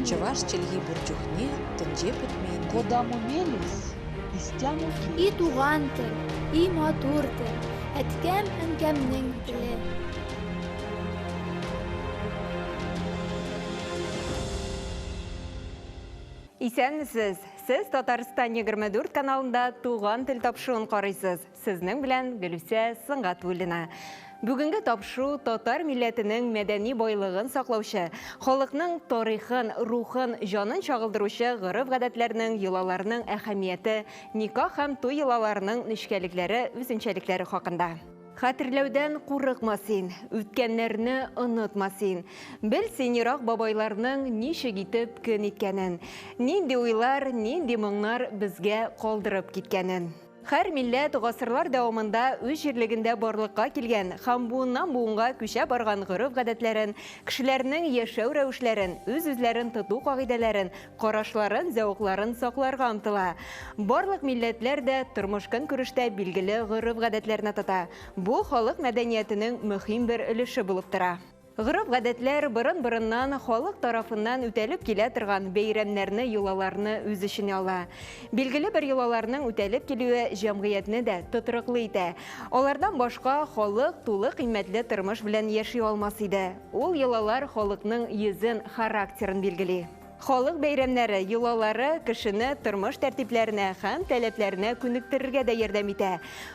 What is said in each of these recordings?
Чӑваш чӗлхи пурчухне тӗнче пӗтмен. Куда мумелис, истяну И туған тіл, и матур тіл, әткәм әнкәмнең тілі. Исәнмесез, сіз Татарстан 24 каналында туған тіл тапшуын қарайсыз. Сізнің білән Гүлүсә Сыңғатуллина. Бүгінгі тапшу татар милләтінің мәдәни бойлығын сақлаушы, халықның тарихын, рухын, жанын шағылдырушы ғырып-ғадәтләрнең, йолаларның әһәмияте, никах һәм туй йолаларының нечкәлекләре, үзенчәлекләре хакында. Хәтерләүдән курыкмасын, үткәннәрне онытмасын. Белсен ерак бабайларның ничек итеп көн иткәнен, нинди уйлар, нинди моңнар безгә калдырып киткәнен. Һәр милләт гасырлар дәвамында үз җирлегендә барлыкка килгән һәм буыннан буынга күчә барган гореф-гадәтләрен, кешеләрнең яшәү рәвешләрен, үз-үзләрен тоту кагыйдәләрен, карашларын, зәвыкларын сакларга омтыла. Барлык милләтләр дә тормыш-көнкүрештә билгеле гореф-гадәтләрне тота. Бу халык мәдәниятенең мөһим бер өлеше булып тора. Ғырып-ғадәтләр бырын-бырыннан халык тарафыннан үтәлеп килә торган бәйрәмнәрне, йолаларны үз эченә ала. Билгеле бер йолаларның үтәлеп килүе җәмгыятьне дә тотрыклы итә. Алардан башка халык тулы кыйммәтле тормыш белән яши алмас иде. Ул йолалар халыкның йөзен, характерын билгели. Халык бәйрәмнәре, йолалары кешене тормыш тәртипләренә һәм таләпләренә күнектерергә дә ярдәм итә.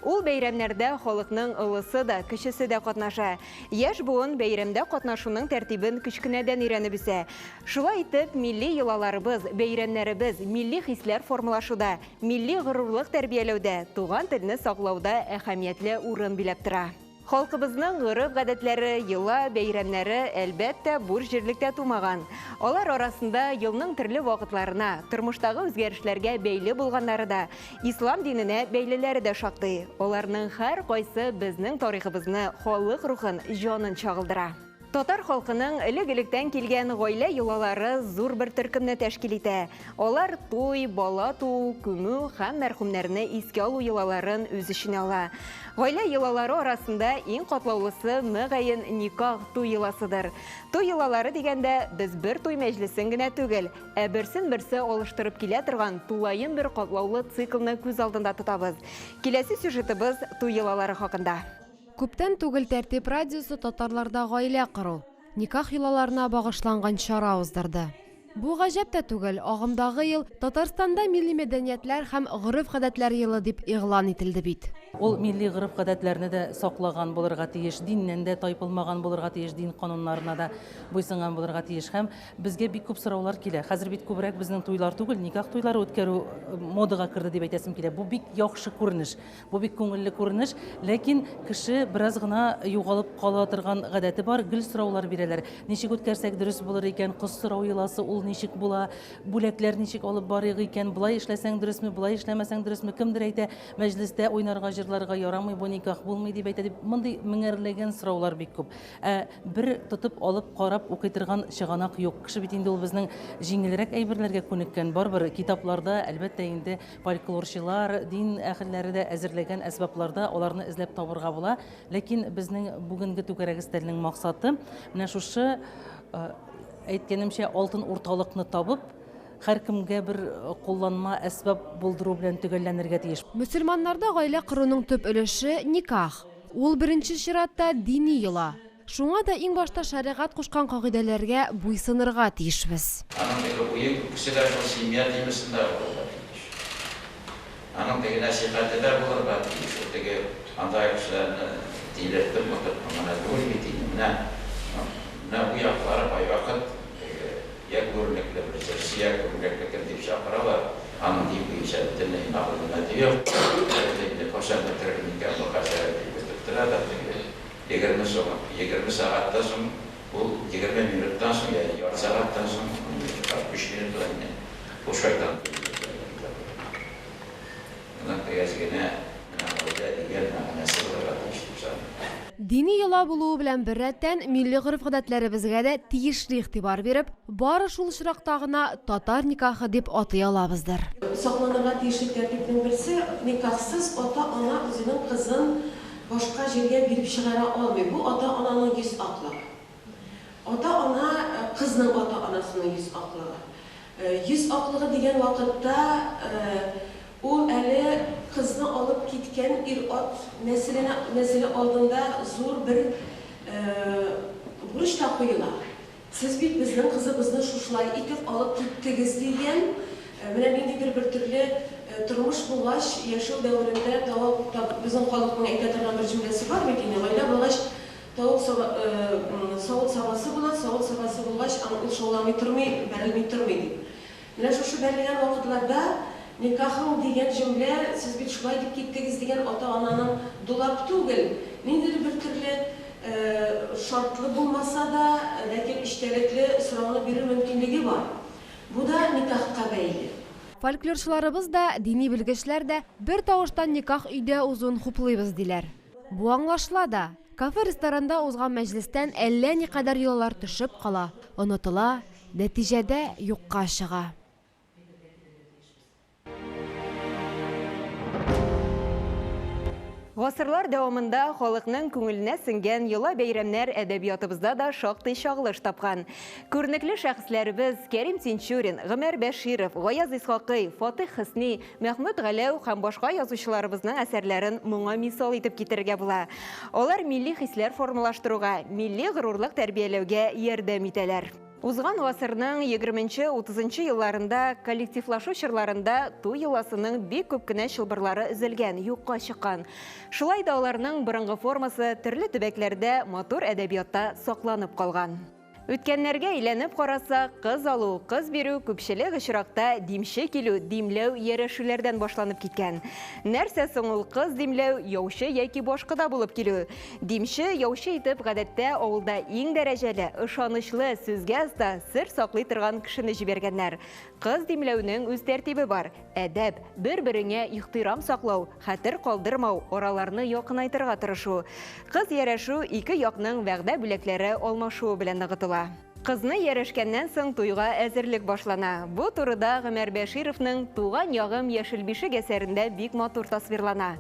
Ул бәйрәмнәрдә халыкның ылысы да, кечесе дә катнаша. Яшь буын бәйрәмдә катнашуның тәртибен кечкенәдән өйрәнеп үсә. Шулай итеп, милли йолаларыбыз, бәйрәмнәребез милли хисләр формалашуда, милли горурлык тәрбияләүдә, туган телне саклауда әһәмиятле урын биләп тора. Халкыбызның ғырып-гадәтләре, йола, бәйрәмнәре әлбәттә бур җирлектә тумаган. Алар арасында елның төрле вакытларына, тормыштагы үзгәрешләргә бәйле булганнары да, ислам диненә бәйлеләре дә шактый. Аларның һәр кайсы безнең тарихыбызны, халык рухын, җанын чагылдыра. Татар халкының элек-электән килгән гаилә йолалары зур бер төркемне тәшкил итә. Алар туй, бала туу, күмү һәм мәрхүмнәрне искә алу йолаларын үз эченә ала. Гаилә йолалары арасында иң катлаулысы мөгаен никах туй йоласыдыр. Туй йолалары дигәндә без бер туй мәҗлесен генә түгел, ә берсен-берсе алыштырып килә торган тулайын бер катлаулы циклны күз алдында тотабыз. Киләсе сюжетыбыз туй йолалары хакында. Күптән түгел Тәртип радиосы татарларда гаилә кору, никах йолаларына багышланган чара уздырды. Бу гаҗәп тә түгел, агымдагы ел Татарстанда милли мәдәниятләр һәм гореф-гадәтләр елы дип игълан ителде бит. Ул милли гореф-гадәтләрне дә саклаган булырга тиеш, диннән дә тайпылмаган булырга тиеш, дин кануннарына да буйсынган булырга тиеш. Һәм безгә бик күп сораулар килә. Хәзер бит күбрәк безнең туйлар түгел, никах туйлары үткәрү модага кирде дип әйтәсем килә. Бу бик яхшы күренеш, бу бик күңелле күренеш, ләкин кеше бераз гына югалып кала торган гадәте бар, гел сораулар бирәләр. Ничек үткәрсәк дөрес булыр икән, кыз сорау йоласы ул ничек була, бүләкләр ничек алып барыйк икән, булай эшләсәң дөресме, булай эшләмәсәң дөресме, кемдер әйтә, мәҗлестә уйнарга җырларга ярамый, бу никах булмый дип әйтә, дип мондый меңәрләгән сораулар бик күп. Бер тотып алып карап укый торган чыганак юк. Кеше бит инде ул безнең җиңелрәк әйберләргә күнеккән. Барбыр китапларда әлбәттә инде фольклорчылар, дин әһелләре дә әзерләгән әсбапларда аларны эзләп табырга була. Ләкин безнең бүгенге түгәрәгестәлнең максаты менә шушы әйткәнемчә алтын урталыкны табып, һәркемгә бер кулланма әсбап булдыру белән төгәлләнергә тиеш. Мөселманнарда гаилә коруның төп өлеше никах. Ул беренче чиратта дини йола. Шуңа да иң башта шәригать кушкан кагыйдәләргә буйсынырга тиешбез. Аның теге нәсихәтләр булырга тиеш. Теге андай кешеләрне тилертеп укып, менә бу митингне, менә бу яклары байвакыт як күренекле бер сәсия күренекле дип чакыралар. Аның дип ишәретенә инагылына диyor. Теге кошан бетерелгән бу хәзер дип торада. 20 сәгатьтән соң, ул 20 минуттан соң, ярым сәгатьтән соң 60 минут белән бушайдан. Дини йола булуы белән беррәттән милли гореф-гадәтләребезгә дә тиешле игътибар биреп, бары шул очракта гына татар никахы дип атый алабыздыр. Сакланырга тиешле тәртипнең берсе, никахсыз ата-ана үзенең кызын başka жерге bilip çıkara almıyor. Bu ata-ananın yüz aklı. Ata-ana kızның ata-anasının yüz aklı. Yüz aklığı degen vakitte o әлі kızını alıp gitken ir-at mesele aldığında zor bir buruş da koyular. Siz bit bizning kızımızı şuşlay itip alıp gittiniz diyen менә ниндидер bir türlü turmuş bulgaч yaşıl devrinde bizim халыкның әйтә торган bir cümlesi var бит инде. Гаилә булгач савыт сабасы була, савыт сабасы булгач ул шауламый тормый, бәрелми тормый дип. Менә шушы бәрелгән вакытларда nikahım diyen cümle, siz bir şulay edip gittiniz diyen ata-ananın dolap түгел. Ниндидер bir türlü şartlı bulmasa da, lakin işterekli sıravını birir mümkünlüğü var. Bu da nikahka bəyli. Folklорчыларыбыз да, dini bilgiçler de bir тавыштан никах үйдә узуын хуплыйбыз диләр. Бу аңлашыла да. Кафе-ресторанда узган мәҗлестән әллә никадәр еллар төшеп кала, онытыла, нәтиҗәдә юкка чыга. Гасырлар дәвамында халыкның күңеленә сеңгән йола бәйрәмнәр әдәбиятыбызда да шактый чагылыш тапкан. Күренекле шәхесләребез Кәрим Тинчурин, Гомәр Бәширов, Гаяз Исхакый, Фатих Хисни, Мәхмүд Галәү һәм башка язучыларыбызның әсәрләрен моңа мисал итеп китергә була. Алар милли хисләр формалаштыруга, милли горурлык тәрбияләүгә ярдәм итәләр. Узган гасырның 20-30 елларында коллективлашу чорларында туй йоласының бик күп кенә чылбырлары өзелгән, юкка чыккан. Шулай да аларның борынгы формасы төрле төбәкләрдә матур әдәбиятта сакланып калган. Үткәннәргә әйләнеп карасак, кыз алу, кыз бирү күпчелек очракта димче килү, димләү ярешүләрдән башланып киткән. Нәрсә соң ул кыз димләү, яучы яки башкада булып килү? Димче, яучы итеп гадәттә авылда иң дәрәҗәле, ышанычлы, сүзгә оста, сер саклый торган кешене җибәргәннәр. Кыз димләүнең үз тәртибе бар. Әдәп, бер-береңә ихтирам саклау, хәтер калдырмау, араларны якынайтырга тырышу. Кыз ярешү ике якның вәгъдә бүләкләре алмашуы белән ныгытыла. Кызны ярешкәннән соң туйга әзерлек башлана. Бу турыда Гомәр Бәшировның «Туган ягым яшел бишек» әсәрендә бик матур тасвирлана.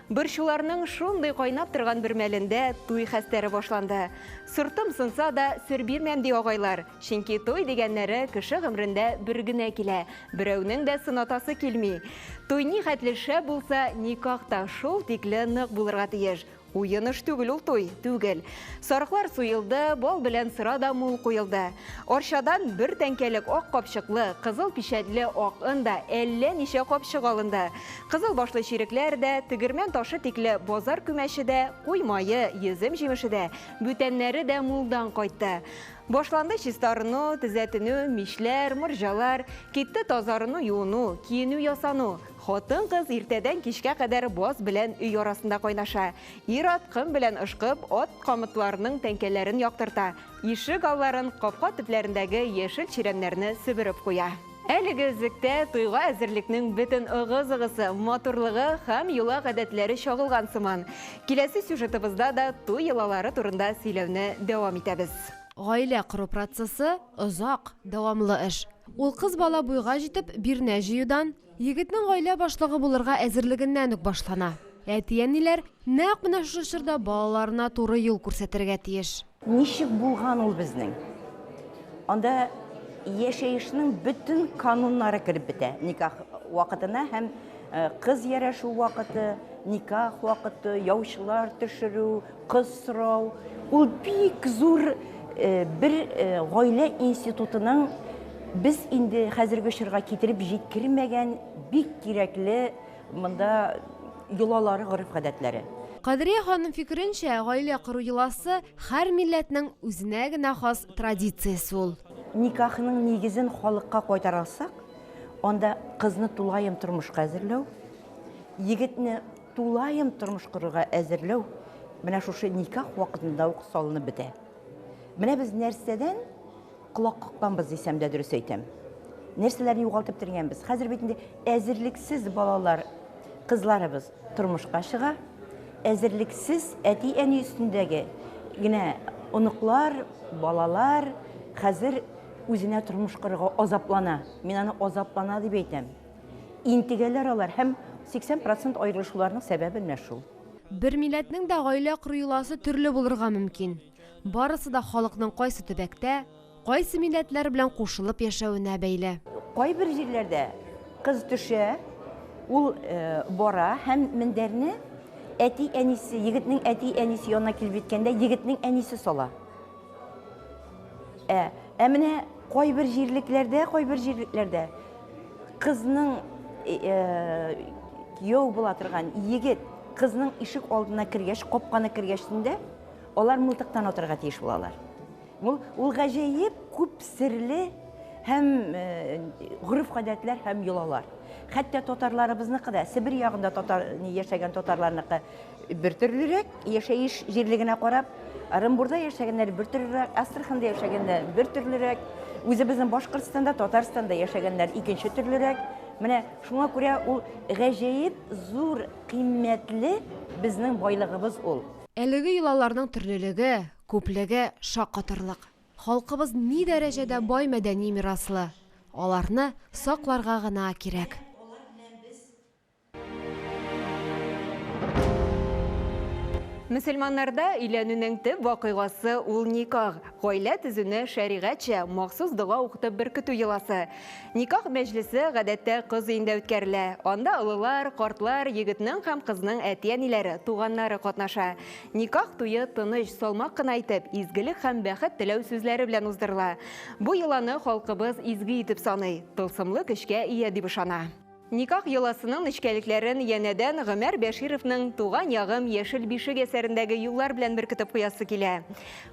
Борчуларның шундый кайнап торган бер мәлендә туй хәстәре башланды. Сыртым сынса да сер бирмәм ди агайлар. Чөнки туй дигәннәре кеше гомрендә бер генә килә. Берәүнең дә сынатасы килми. Туй ни хәтле шәп булса, никахта шул тикле нык булырга тиеш. Уйыныш түгел ул туй, түгел. Сарыклар суйылды, бол белән сыра да мул куелды. Арчадан бер тәңкәлек ак капчыклы, кызыл пишәтле ак ында әллә ничә капчык алынды. Кызыл башлы чирекләр дә, тегермән ташы тикле базар күмәче дә, куй майы, йөзем җимеше дә, бүтәннәре дә мулдан кайтты. Башланды чистарыну, төзәтену, мишләр, морҗалар, китте тазарыну, юыну, киену ясану. Хатын кыз иртәдән кичкә кадәр боз белән өй арасында кайнаша. Ир-ат кым белән ышкып, ат камытларының тәңкәләрен яктырта. Ишек алларын, капка төпләрендәге яшел чирәмнәрне себереп куя. Әлеге зиктә туйга әзерлекнең бөтен ыгы-зыгысы, матурлыгы һәм юла гадәтләре чагылган сыман. Киләсе сюжетыбызда да туй йолалары турында сөйләүне дәвам итәбез. Гаилә кору процессы озак, дәвамлы эш. Ул кыз бала буйга җитеп бирнә җыюдан, егетнең гаилә башлыгы булырга әзерлегеннән үк башлана. Әти-әниләр нәкъ менә шушы чорда балаларына туры юл күрсәтергә тиеш. Ничек булган ул безнең? Анда яшәешнең бөтен кануннары киреп бетә. Никах вакытына һәм кыз ярашу вакыты, никах вакыты, яучылар төшерү, кыз сорау. Ул бик зур bir гаилә институтының biz инде хәзерге чорга китереп җиткермәгән бик кирәкле монда йолалары, гореф-гадәтләре. Кадрия ханым фикеренчә, гаилә кору йоласы һәр милләтнең үзенә генә хас традициясе ул. Никахның нигезен халыкка кайтарасак, анда кызны тулаем тормышка әзерләү, егетне тулаем тормыш корырга әзерләү менә шушы никах вакытында ук салынып бетә. Менә без нәрсәдән колак какканбыз дисәм дә дөрес әйтәм. Нәрсәләрне югалтып торганбыз. Хәзер бит инде әзерлексез балалар, кызларыбыз тормышка чыга. Әзерлексез әти-әни өстендәге генә оныклар, балалар хәзер үзенә тормыш корырга азаплана. Мин аны азаплана дип әйтәм. Интегәләр алар һәм 80% аерылышуларның сәбәбе менә шул. Бер милләтнең дә гаилә кору йоласы төрле булырга мөмкин. Барысы да халыкның кайсы төбәктә, кайсы милләтләр белән кушылып яшәвенә бәйле. Кайбер җирләрдә кыз төшә, ул бара һәм мендәрне әти әнисе, егетнең әти әнисе янына килеп җиткәндә, егетнең әнисе сала. Менә кайбер җирлекләрдә кызның кияү була торган егет кызның ишек алдына кергәч, капканы кергәчендә, алар мылтыктан атырга тиеш булалар. Ул гаҗәеп күп серле һәм гырыф-гадәтләр һәм йолалар. Хәтта татарларыбызныкы да, Сибир ягында яшәгән татарларныкы бер төрлерәк, яшәеш җирлегенә карап, Оренбурда яшәгәннәр бер төрлерәк, Астраханда яшәгәннәр бер төрлерәк, үзебезнең Башкортстанда, Татарстанда яшәгәннәр икенче төрлерәк. Менә шуңа күрә ул гаҗәеп зур, кыйммәтле безнең байлыгыбыз ул. Әлеге йолаларның төрлелеге, күплеге шаккатырлык. Халкыбыз ни дәрәҗәдә бай мәдәни мираслы. Аларны сакларга гына кирәк. Мөселманнарда өйләнүнең төп вакыйгасы ул никах. Гаилә төзүне шәригатьчә махсус дуга укытып беркетү йоласы. Никах мәҗлесе гадәттә кыз өендә үткәрелә. Анда олылар, картлар, егетнең һәм кызның әти-әниләре, туганнары катнаша. Никах туе тыныч, салмак кына итеп, изгелек һәм бәхет теләү сүзләре белән уздырыла. Бу йоланы халкыбыз изге итеп саный, тылсымлы көчкә ия дип ышана. Никах йоласының нечкәлекләрен янәдән Гомәр Бәшировның «Туган ягым яшел бишек» әсәрендәге юллар белән беркетеп куясы килә.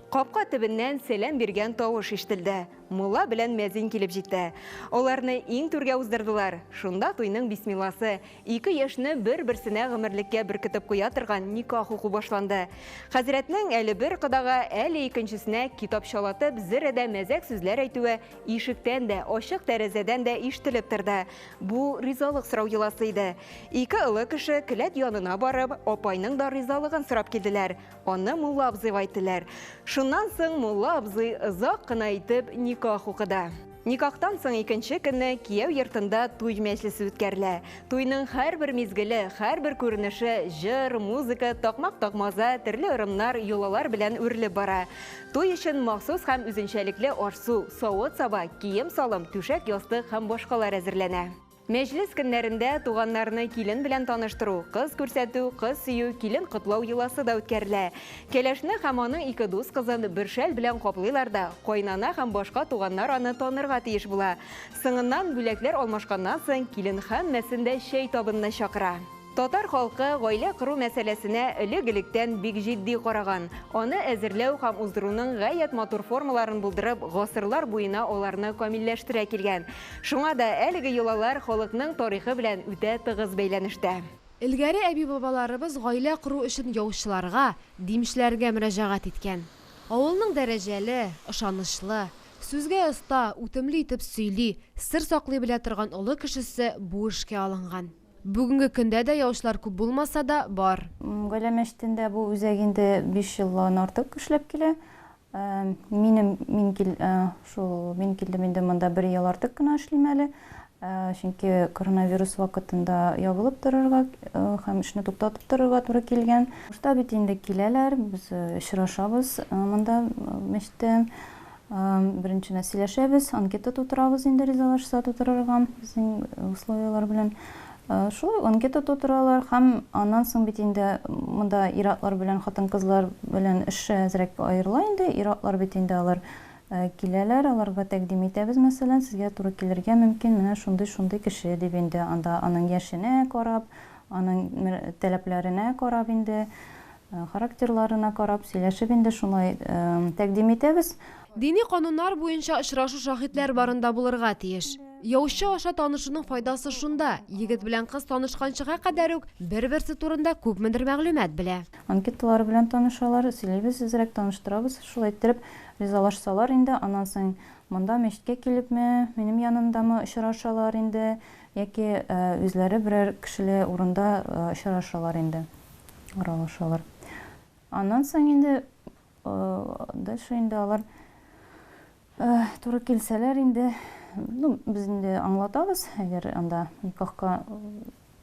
Капка төбеннән сәлам биргән тавыш ишетелде. Мулла белән мәзин килеп җитте. Аларны иң түргә уздырдылар. Шунда туйның бисмилласы. 2 яшьне бер-берсенә гомерлеккә беркетеп куя торган никах уку башланды. Хәзрәтнең әле бер кодага, әле икенчесенә китап чалатып, зирәдә мәзәк сүзләр әйтүе ишектән дә, ачык тәрәзәдән дә ишетелеп торды. Бу ризалык сорау йоласы иде. 2 олы кеше келәт янына барып, апайның да ризалыгын сорап килделәр. Аны Мулла абзый әйттеләр. Шуннан соң Мулла абзый озак кына итеп никах укыды. Никахтан соң икенче көнне кияү йортында туй мәҗлесе үткәрелә. Туйның һәрбер мизгеле, һәрбер күренеше, җыр, музыка, такмак-такмаза, төрле ырымнар, йолалар белән үрелеп бара. Туй өчен махсус һәм үзенчәлекле аш-су, савыт-саба, кием-салым, түшәк-ястык һәм башкалар әзерләнә. Мәҗлес көннәрендә туганнарны килен белән таныштыру, кыз күрсәтү, кыз сөю, килен котлау йоласы да үткәрелә. Кәләшне һәм аның 2 дус кызын бер шәл белән каплыйлар да, кайнана һәм башка туганнар аны танырга тиеш була. Соңыннан бүләкләр алмашканнан соң килен һәммәсен дә чәй табынына чакыра. Татар халкы гаилә кору мәсьәләсенә элек-электән бик җитди караган. Аны әзерләү һәм уздыруның гаять матур формаларын булдырып, гасырлар буена аларны камилләштерә килгән. Шуңа да әлеге йолалар халыкның тарихы белән үтә тыгыз бәйләнештә. Илгәре әби-бабаларыбыз гаилә кору өчен яучыларга, димшләргә мөрәҗәгать иткән. Авылның дәрәҗәле, ышанычлы, сүзгә оста, үтемле итеп сөйли, сыр саклый белә торган олы кешесе бу эшкә алынган. Бүгенге көндә дә яучылар күп булмаса да бар. Гаилә мәчетендә бу үзәгендә 5 елдан артык эшләп килә. Мин килдем инде монда 1 ел артык кына эшлим әле. Чөнки коронавирус вакытында ябылып торырга һәм эшне туктатып торырга туры килгән. Шунда бит инде киләләр, без очрашабыз монда мәчеттә. Беренче сөйләшәбез, анкета тутырабыз инде ризалашса тутырырга безнең условиялар белән. Шулай анкета тутыралар һәм аннан соң бит инде монда иратлар белән, хатын-кызлар белән эш әзрәк аерыла инде. Иратлар бит инде алар киләләр, аларга тәкъдим итәбез, мәсәлән, сезгә туры килергә мөмкин, менә шундый кеше дип инде анда аның яшенә карап, аның таләпләренә карап инде, характерларына карап сөйләшеп инде шулай тәкъдим итәбез. Дини кануннар буенча очрашу шаһитлар барында булырга тиеш. Яучы аша танышуның файдасы шунда. Егет белән кыз танышканчыга кадәр үк бер-берсе турында күпмедер мәгълүмат белә. Анкеталар белән танышалар, сөйләйбез, әзрәк таныштырабыз, шулай итеп ризалашсалар инде, аннан соң монда мәчеткә килепме, минем янымдамы очрашалар инде, яки үзләре берәр кешеле урында очрашалар инде, аралашалар. Аннан соң инде дальше инде алар туры килсәләр инде, без инде аңлатабыз, әгәр анда никахка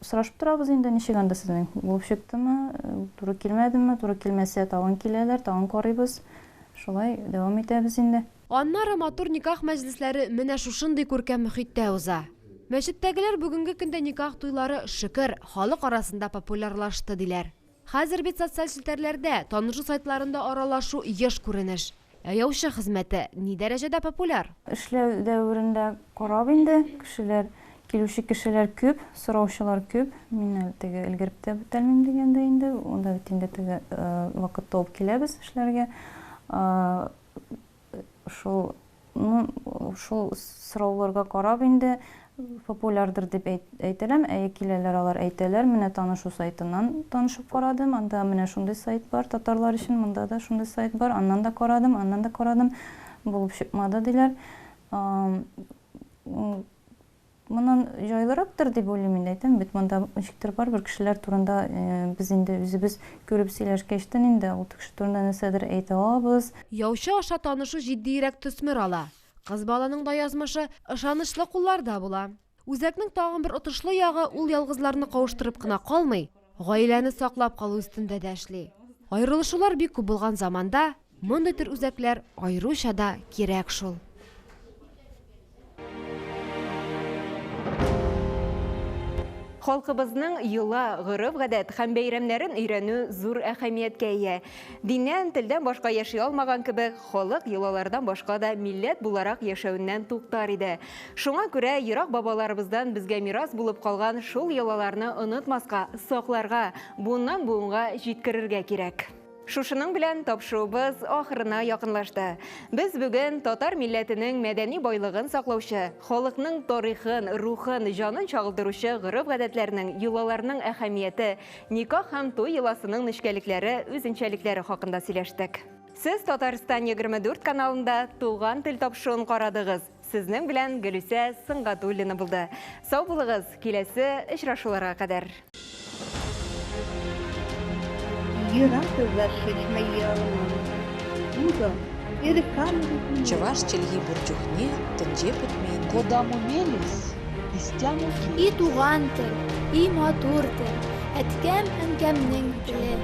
сұрашып торабыз инде ничек анда сезнең булып чыктымы, туры килмәдеме, туры килмәсә тагын киләләр, тагын карыйбыз. Шулай дәвам итәбез инде. Аннары матур никах мәҗлесләре менә шушындый күркәм мөхиттә уза. Мәчеттәгеләр бүгенге көндә никах туйлары шөкер халык арасында популярлашты диләр. Хәзер бит социаль челтәрләрдә, танышу сайтларында аралашу еш күренеш. Яучы хезмәте ни дәрәҗәдә популяр? Эшләү дәверендә карап инде, кешеләр, килүче кешеләр күп, сораучылар күп. Мин теге элгәреп тә бетәлмим дигәндә инде, онда бит инде теге вакыт табып киләбез эшләргә. Шул сорауларга карап инде популярдыр дип әйтәләм, киләләр алар әйтәләр, менә танышу сайтыннан танышып карадым, анда менә шундый сайт бар, татарлар өчен, монда да шундый сайт бар, аннан да карадым, булып чыкмады диләр. Моннан җайлырактыр дип уйлыйм инде, әйтәм бит, монда ничектер бар бер кешеләр турында без инде үзебез күреп сөйләшкәчтән инде ул кеше турында нәрсәдер әйтә алабыз. Яучы аша танышу җитдирәк төсмер ала. Кыз баланың да язмышы ышанычлы кулларда була. Үзәкнең тагын бер отышлы ягы ул ялгызларны кавыштырып кына калмый, гаиләне саклап калу өстендә дә эшли. Аерылышулар бик күп булган заманда мондый төр үзәкләр аеруча да кирәк шул. Халкыбызның йола, гырыф, гадәт һәм бәйрәмнәрен өйрәнү зур әһәмияткә ия. Диннән, телдән башка яши алмаган кебек, халык йолалардан башка да милләт буларак яшәүеннән туктар иде. Шуңа күрә ерак бабаларыбыздан безгә мирас булып калган шул йолаларны онытмаска, сакларга, буыннан буынга җиткерергә кирәк. Шушының белән тапшыруыбыз ахырына якынлашты. Без бүген татар милләтенең мәдәни байлыгын саклаучы, халыкның тарихын, рухын, җанын чагылдыручы гырыф-гадәтләрнең, йолаларның әһәмияте, никах һәм туй йоласының нечкәлекләре, үзенчәлекләре хакында сөйләштек. Сез Татарстан 24 каналында туган тел тапшыруын карадыгыз. Сезнең белән Гөлүсә Сыңгатуллина булды. Сау булыгыз, киләсе очрашуларга кадәр. Чуваш челги бурчухне, тенҗе бетмәенде. Куда мумелис, истяну И туган тел, и матур тел, әткәм әнкәмнең теле.